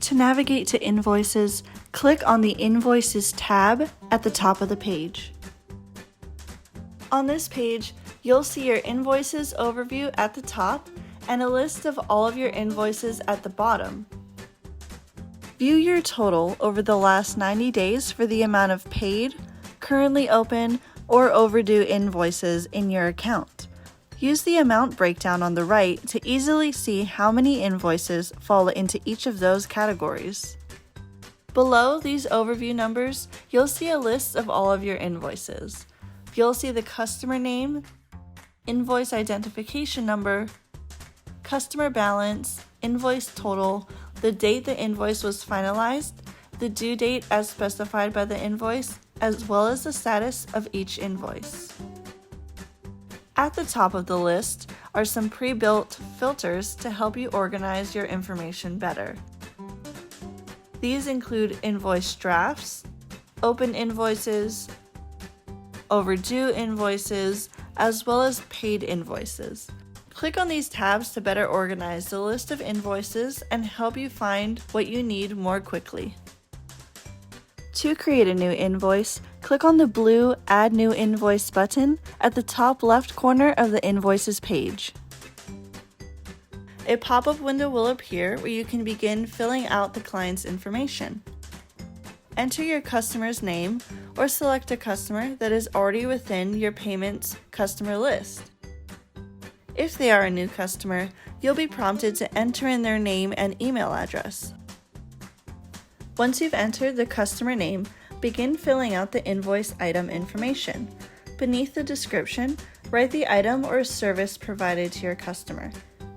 To navigate to Invoices, click on the Invoices tab at the top of the page. On this page, you'll see your Invoices overview at the top and a list of all of your invoices at the bottom. View your total over the last 90 days for the amount of paid, currently open, or overdue invoices in your account. Use the amount breakdown on the right to easily see how many invoices fall into each of those categories. Below these overview numbers, you'll see a list of all of your invoices. You'll see the customer name, invoice identification number, customer balance, invoice total, the date the invoice was finalized, the due date as specified by the invoice, as well as the status of each invoice. At the top of the list are some pre-built filters to help you organize your information better. These include invoice drafts, open invoices, overdue invoices, as well as paid invoices. Click on these tabs to better organize the list of invoices and help you find what you need more quickly. To create a new invoice, click on the blue Add New Invoice button at the top left corner of the Invoices page. A pop-up window will appear where you can begin filling out the client's information. Enter your customer's name or select a customer that is already within your payments customer list. If they are a new customer, you'll be prompted to enter in their name and email address. Once you've entered the customer name, begin filling out the invoice item information. Beneath the description, write the item or service provided to your customer.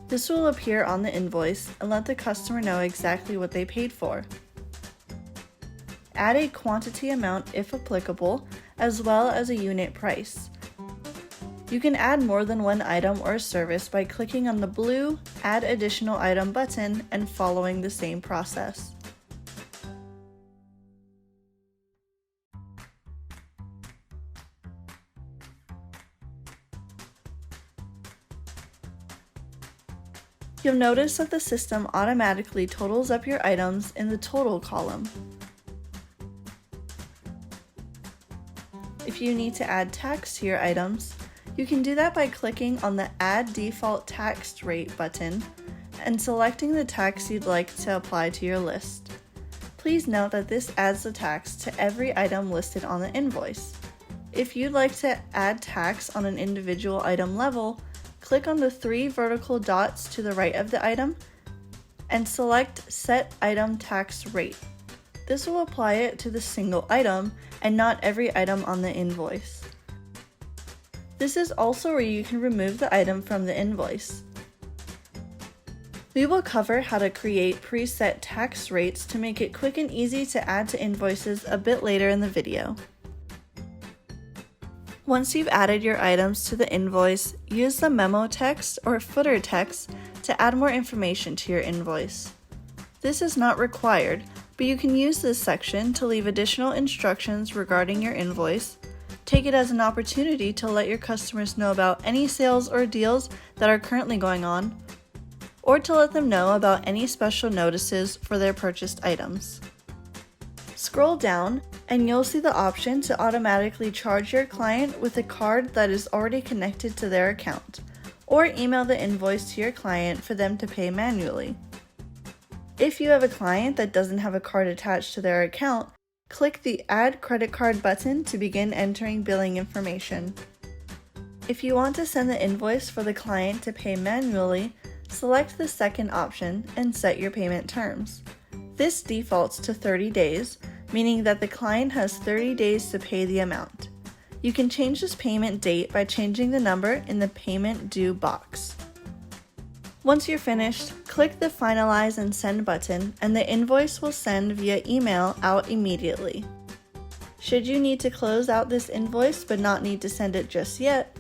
This will appear on the invoice and let the customer know exactly what they paid for. Add a quantity amount if applicable, as well as a unit price. You can add more than one item or service by clicking on the blue Add Additional Item button and following the same process. You'll notice that the system automatically totals up your items in the total column. If you need to add tax to your items, you can do that by clicking on the Add Default Tax Rate button and selecting the tax you'd like to apply to your list. Please note that this adds the tax to every item listed on the invoice. If you'd like to add tax on an individual item level, click on the three vertical dots to the right of the item and select Set Item Tax Rate. This will apply it to the single item and not every item on the invoice. This is also where you can remove the item from the invoice. We will cover how to create preset tax rates to make it quick and easy to add to invoices a bit later in the video. Once you've added your items to the invoice, use the memo text or footer text to add more information to your invoice. This is not required, but you can use this section to leave additional instructions regarding your invoice. Take it as an opportunity to let your customers know about any sales or deals that are currently going on, or to let them know about any special notices for their purchased items. Scroll down and you'll see the option to automatically charge your client with a card that is already connected to their account, or email the invoice to your client for them to pay manually. If you have a client that doesn't have a card attached to their account, click the Add Credit Card button to begin entering billing information. If you want to send the invoice for the client to pay manually, select the second option and set your payment terms. This defaults to 30 days, meaning that the client has 30 days to pay the amount. You can change this payment date by changing the number in the Payment Due box. Once you're finished, click the Finalize and Send button and the invoice will send via email out immediately. Should you need to close out this invoice but not need to send it just yet,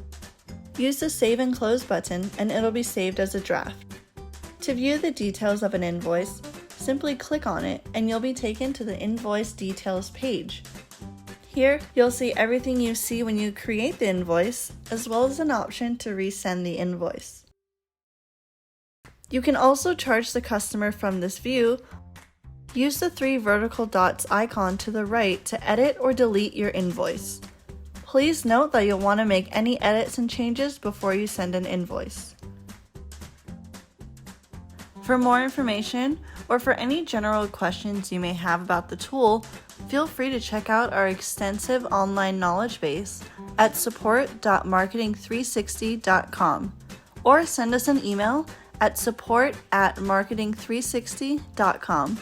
use the Save and Close button and it'll be saved as a draft. To view the details of an invoice, simply click on it and you'll be taken to the Invoice Details page. Here, you'll see everything you see when you create the invoice, as well as an option to resend the invoice. You can also charge the customer from this view, Use the 3 vertical dots icon to the right to edit or delete your invoice. Please note that you'll want to make any edits and changes before you send an invoice. For more information, or for any general questions you may have about the tool, feel free to check out our extensive online knowledge base at support.marketing360.com or send us an email at support@marketing360.com.